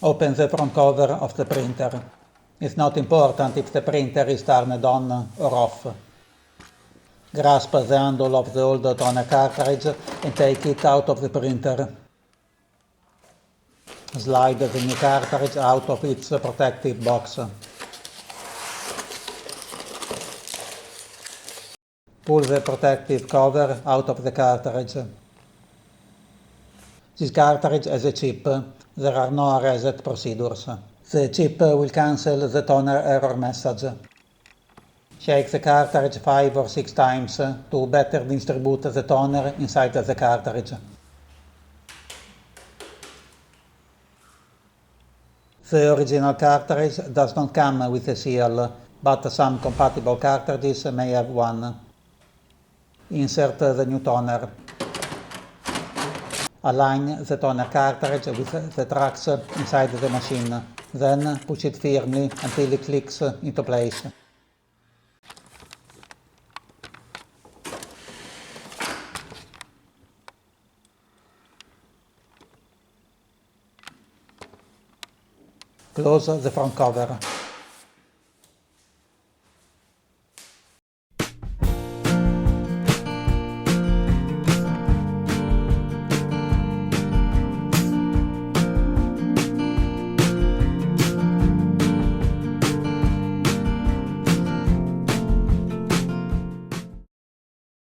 Open the front cover of the printer. It's not important if the printer is turned on or off. Grasp the handle of the old toner cartridge and take it out of the printer. Slide the new cartridge out of its protective box. Pull the protective cover out of the cartridge. This cartridge has a chip. There are no reset procedures. The chip will cancel the toner error message. Shake the cartridge 5 or 6 times to better distribute the toner inside the cartridge. The original cartridge does not come with a seal, but some compatible cartridges may have one. Insert the new toner. Align the toner cartridge with the tracks inside the machine, then push it firmly until it clicks into place. Close the front cover.